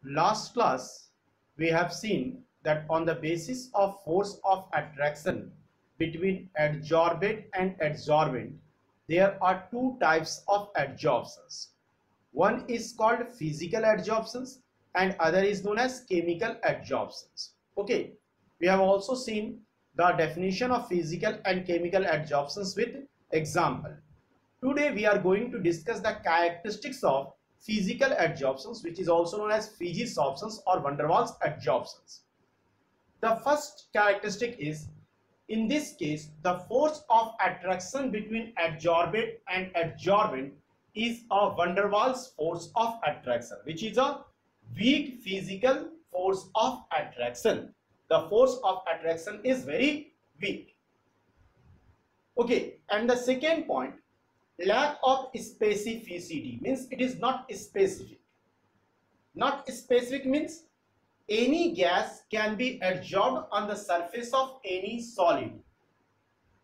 Last class, we have seen that on the basis of force of attraction between adsorbent and adsorbent, there are two types of adsorptions. One is called physical adsorptions and other is known as chemical adsorptions. Okay, we have also seen the definition of physical and chemical adsorptions with example. Today we are going to discuss the characteristics of physical adsorptions, which is also known as Fiji-Sobson's or van der Waals adsorptions. The first characteristic is, in this case, the force of attraction between adsorbent and adsorbent is a van der Waals force of attraction, which is a weak physical force of attraction. The force of attraction is very weak. Okay, and the second point, lack of specificity, means it is not specific. Not specific means any gas can be adsorbed on the surface of any solid.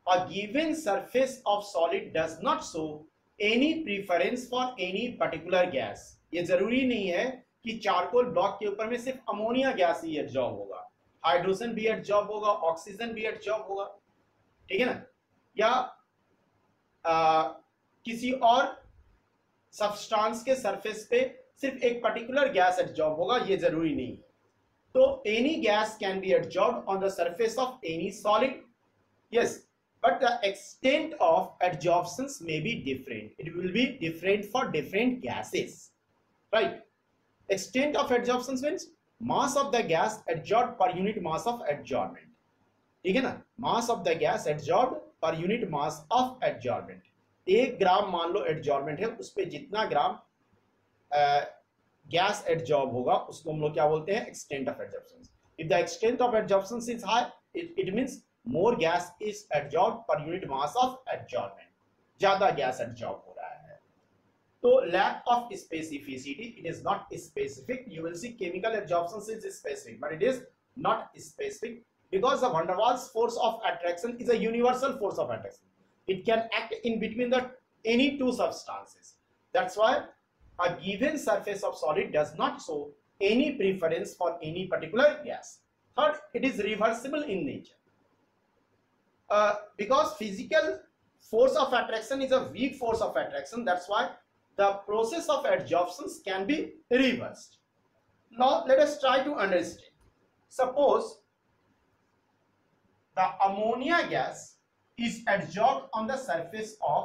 A given surface of solid does not show any preference for any particular gas. ये जरूरी नहीं है कि charcoal block के ऊपर में सिर्फ ammonia gas ही adsorb होगा, हाइड्रोजन भी एडजॉर्ब होगा, ऑक्सीजन भी एडजॉर्ब होगा, ठीक है ना, या किसी और सब्सटेंस के सरफेस पे सिर्फ एक पर्टिकुलर गैस एडजॉर्ब होगा, ये जरूरी नहीं है. तो any gas can be adsorb on the surface of any solid, yes, but the extent of adsorptions may be different. It will be different for different gases, right? Extent of adsorptions means mass of the gas adsorbed per unit mass of adsorbent, ठीक है ना, mass of the gas adsorbed per unit mass of adsorbent. 1 ग्राम मान लो adsorbent है, उस पर जितना ग्राम gas adsorb होगा उसको हम लोग क्या बोलते हैं, extent of adsorption. If the extent of adsorption is high, it means more gas is adsorb per unit mass of adsorbent, ज्यादा गैस एडजॉर्ब हो रहा है. तो lack of specificity, it is not specific. You will see chemical adsorption is specific, but it is not specific because the van der Waals force of attraction is a universal force of attraction. It can act in between the any two substances. That's why a given surface of solid does not show any preference for any particular gas. Third, it is reversible in nature. Because physical force of attraction is a weak force of attraction, that's why the process of adsorptions can be reversed. Now let us try to understand. Suppose the ammonia gas is adsorbed on the surface of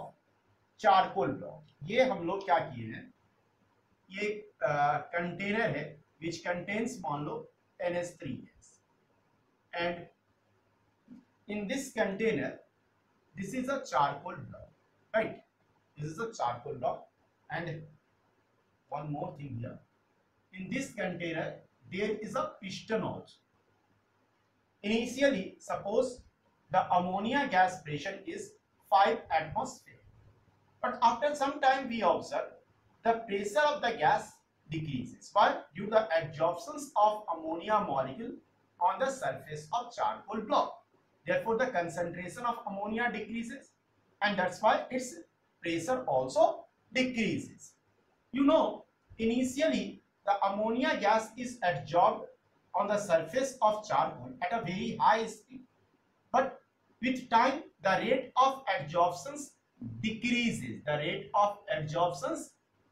charcoal block. ये हम लोग क्या किए हैं, ये container है which contains मान लो NH3 gas, and in this container this is a charcoal block, right? This is a charcoal block, and one more thing here, in this container there is a piston also. Initially, suppose the ammonia gas pressure is 5 atmosphere, but after some time we observe the pressure of the gas decreases. Why? Due to the adsorptions of ammonia molecule on the surface of charcoal block. Therefore, the concentration of ammonia decreases, and that's why its pressure also decreases. You know, initially the ammonia gas is adsorbed on the surface of charcoal at a very high speed, but with time the rate of adsorptions decreases. The rate of adsorptions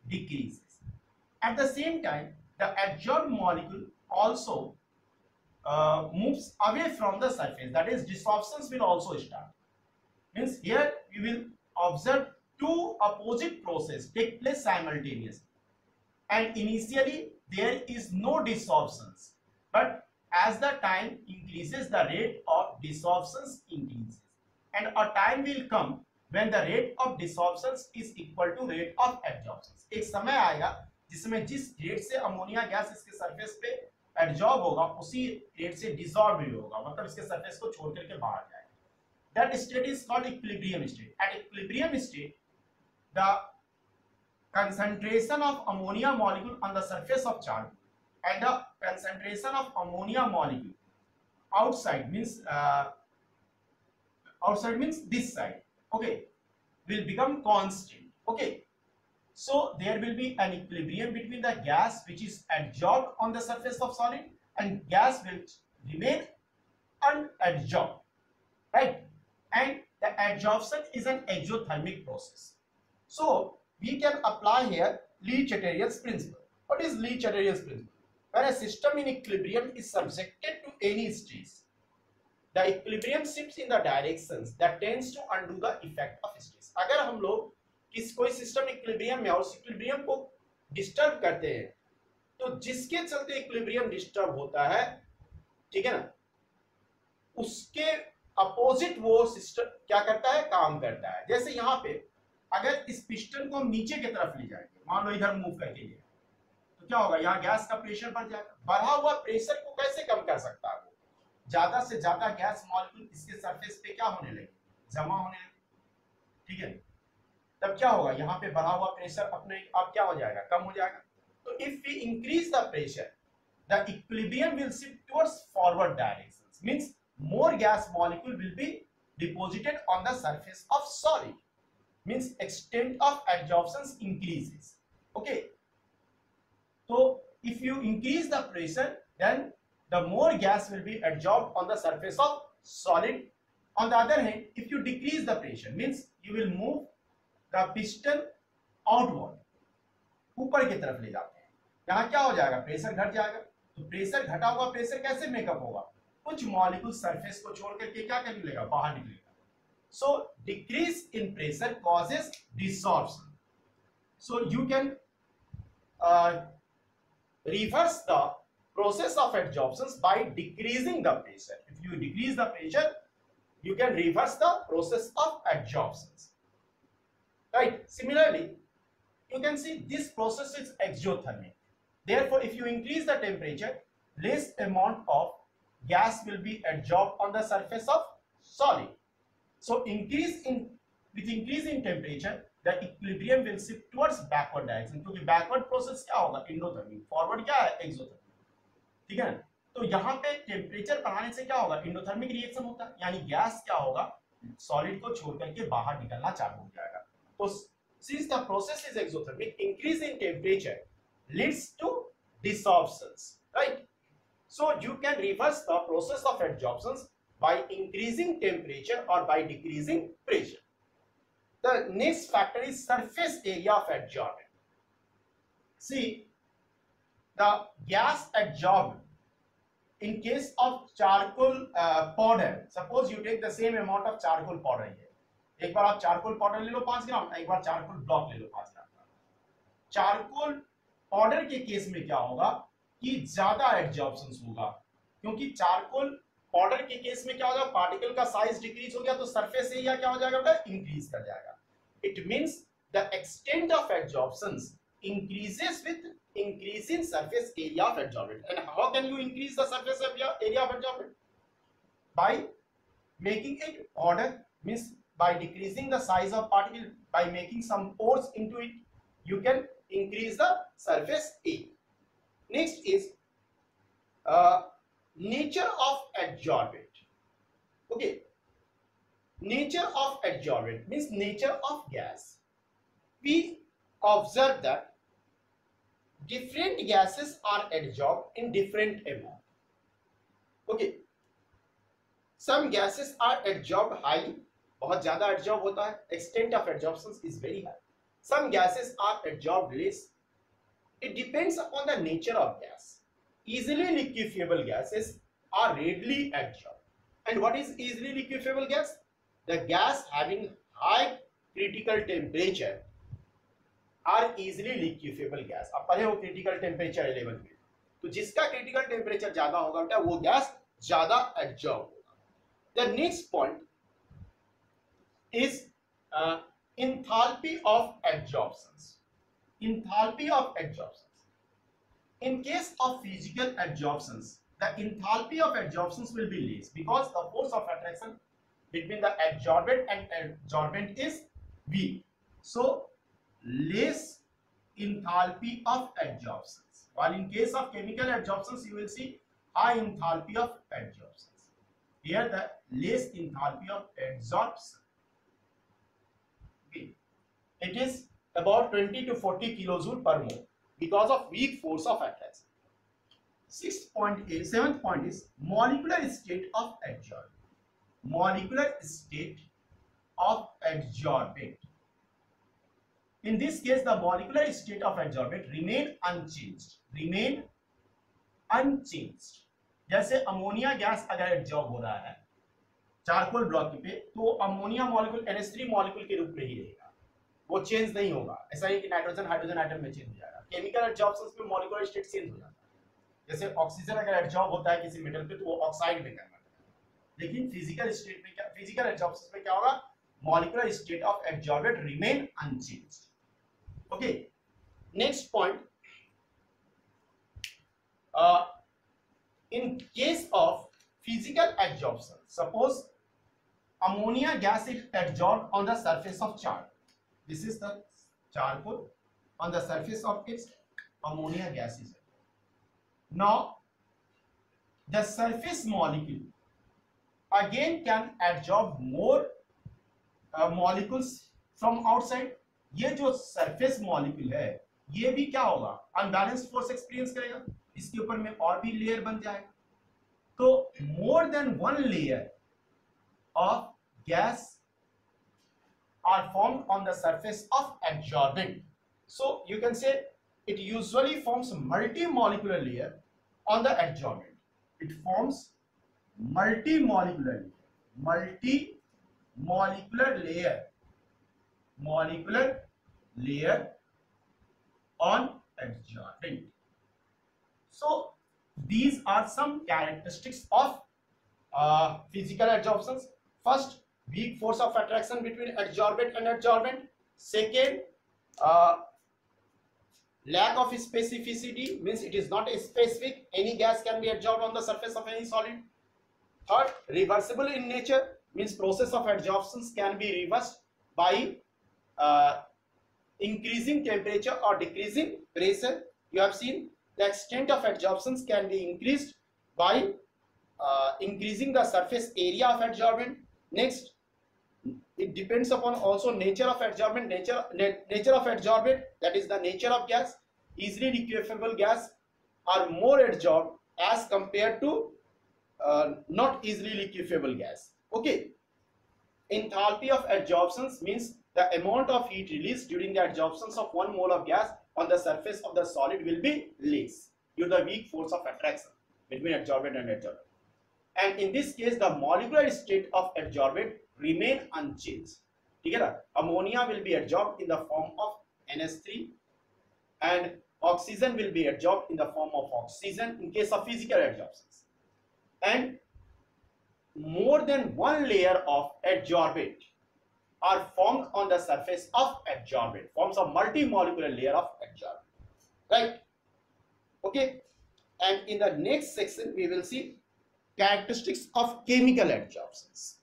decreases. At the same time, the adsorbed molecule also moves away from the surface, that is desorptions will also start. Means here we will observe two opposite processes take place simultaneously, and initially there is no desorptions, but as the time increases the rate of desorptions increases, and a time will come when the rate of desorptions is equal to rate of adsorptions. एक समय आएगा जिसमें जिस rate से ammonia gas इसके surface पे adsorb होगा उसी रेट से डिसॉल्व भी होगा, मतलब इसके सरफेस को छोड़ करके बाहर जाएगा. That state is called equilibrium state. At equilibrium state, the concentration of ammonia molecule on the surface of charcoal and the concentration of ammonia molecule outside means this side, okay, will become constant. Okay, So there will be an equilibrium between the gas which is adsorbed on the surface of solid and gas will remain unadsorbed, right? And the adsorption is an exothermic process. So we can apply here Le-Chatelier's principle. What is Le-Chatelier's principle? When a system in equilibrium is subjected to any stress, the equilibrium shifts in the directions that tends to undo the effect of stress. अगर हम लोग कोई system equilibrium में और उस equilibrium को disturb करते हैं, तो जिसके चलते इक्विलिब्रियम डिस्टर्ब होता है, ठीक है ना, उसके अपोजिट वो सिस्टम क्या करता है, काम करता है. जैसे यहाँ पे अगर इस पिस्टन को हम नीचे की तरफ ले जाएंगे, मान लो इधर मूव करके लिए, तो क्या होगा, यहाँ गैस का प्रेशर बढ़ जाएगा. बढ़ा हुआ प्रेशर को कैसे कम कर सकता है, वो ज्यादा से ज्यादा गैस मॉलिक्यूल इसके सरफेस पे क्या होने लगे, जमा होने लगे, ठीक है. तब क्या होगा, यहाँ पे बढ़ा हुआ प्रेशर अपने आप क्या हो जाएगा, कम हो जाएगा. तो if we increase the pressure, the equilibrium will shift towards forward directions, means more gas molecule will be deposited on the surface of solid, means extent of adsorption increases. Okay, so if you increase the pressure, then the more gas will be adsorbed on the surface of solid. On the other hand, if you decrease the pressure, means you will move the piston outward, ऊपर की तरफ ले जाते हैं, यहाँ क्या हो जाएगा, प्रेशर घट जाएगा. तो प्रेशर घटा हुआ प्रेशर कैसे मेकअप होगा, कुछ मॉलिक्यूल सरफेस को छोड़ करके क्या कर निकलेगा, बाहर निकलेगा. So decrease in pressure causes desorption. So you can reverse the process of adsorption by decreasing the pressure. If you decrease the pressure, you can reverse the process of adsorption, right? Similarly, you can see this process is exothermic. Therefore, if you increase the temperature, less amount of gas will be adsorbed on the surface of solid. So with increase in temperature, the equilibrium will shift towards backward direction. क्योंकि backward process क्या होगा, endothermic. Forward क्या है, exothermic. ठीक है ना. तो यहाँ पे टेम्परेचर बढ़ाने से क्या होगा, endothermic रिएक्शन होता है, यानी गैस क्या होगा, सॉलिड को छोड़ करके बाहर निकलना चालू हो जाएगा. तो since the process is exothermic, increase in temperature leads to desorptions, right? So you can reverse the process of adsorption by increasing temperature or by decreasing pressure. The next factor is surface area of adsorbent. See, the gas adsorbed in case of charcoal powder. Suppose you take the same amount of charcoal powder here. एक बार आप charcoal powder ले लो 5 ग्राम, एक बार charcoal block ले लो 5 ग्राम. Charcoal powder के case में क्या होगा कि ज्यादा एडजॉर्प्शन होगा, क्योंकि चारकोल पाउडर के केस में क्या होगा, पार्टिकल का साइज डिक्रीज हो गया तो सरफेस एरिया क्या हो जाएगा, इंक्रीज कर जाएगा. It means the extent of adsorption increases with increase in surface area of adsorbent. And how can you increase the surface area of adsorbent? By making it order, means by decreasing the size of particle, by making some pores into it, you can increase the surface area. Next is nature of adsorbent. Okay, nature of adsorbent means nature of gas. We observe that different gases are adsorbed in different amount. Okay, some gases are adsorbed highly, बहुत ज़्यादा adsorb होता है, extent of adsorption is very high. Some gases are adsorbed less. It depends upon the nature of gas. Easily liquefiable gases are readily adsorbed. And what is easily liquefiable gas? The gas having high critical temperature are easily liquefiable gas. अब पढ़े हो critical temperature level में, तो जिसका critical temperature ज़्यादा होगा बेटा वो गैस ज़्यादा adsorb होगा. The next point is enthalpy of adsorptions. Enthalpy of adsorptions. In case of physical adsorptions, the enthalpy of adsorptions will be less because the force of attraction between the adsorbent and adsorbent is weak. So less enthalpy of adsorptions. While in case of chemical adsorptions, you will see high enthalpy of adsorptions. Here the less enthalpy of adsorption. Okay. It is about 20 to 40 kilojoule per mole because of weak force of attraction. Seventh point is molecular state of adsorbent. Molecular state of adsorbent. In this case, the molecular state of adsorbent remain unchanged. Remain unchanged. जैसे ammonia gas अगर adsorb हो रहा है charcoal block पे, तो ammonia molecule NH3 molecule के रूप में ही रहेगा, वो चेंज नहीं होगा। ऐसा नहीं कि नाइट्रोजन हाइड्रोजन आइटम में चेंज हो जाएगा। केमिकल एडजॉर्प्शन में मॉलिक्यूलर स्टेट चेंज हो जाता है। जैसे ऑक्सीजन अगर एडजॉर्ब होता है किसी मेटल पे तो वो ऑक्साइड में कन्वर्ट होता है, लेकिन फिजिकल स्टेट में क्या, फिजिकल एडजॉर्प्शन में क्या होगा, molecular state of adsorbent remain unchanged. Okay, next point, in case of physical adsorption, suppose ammonia gas is adsorbed on the surface of char. This is the charcoal. On the surface of its ammonia gas is. Now the surface molecule again can adsorb more molecules from outside. ये जो surface molecule है ये भी क्या होगा, unbalanced force experience करेगा, इसके ऊपर में और भी लेयर बन जाएगा। तो more than one layer of gas are formed on the surface of adsorbent. So you can say it usually forms multi molecular layer on the adsorbent. It forms multi molecular layer on adsorbent. So these are some characteristics of physical adsorptions. First, weak force of attraction between adsorbent and adsorbent. Second, lack of specificity, means it is not specific, any gas can be adsorbed on the surface of any solid. Third, reversible in nature, means process of adsorptions can be reversed by increasing temperature or decreasing pressure. You have seen the extent of adsorptions can be increased by increasing the surface area of adsorbent. Next, it depends upon also nature of adsorbent. Nature of adsorbent, that is the nature of gas. Easily liquefiable gas are more adsorbed as compared to not easily liquefiable gas. Okay, enthalpy of adsorptions means the amount of heat released during the adsorptions of 1 mole of gas on the surface of the solid will be less due to the weak force of attraction between adsorbent and adsorbent. And in this case, the molecular state of adsorbent remain unchanged. ठीक है ना? Ammonia will be adsorbed in the form of NH3 and oxygen will be adsorbed in the form of oxygen in case of physical adsorptions. And more than one layer of adsorbent are formed on the surface of adsorbent, forms a multi-molecular layer of adsorbent, right? Okay, and in the next section we will see characteristics of chemical adsorptions.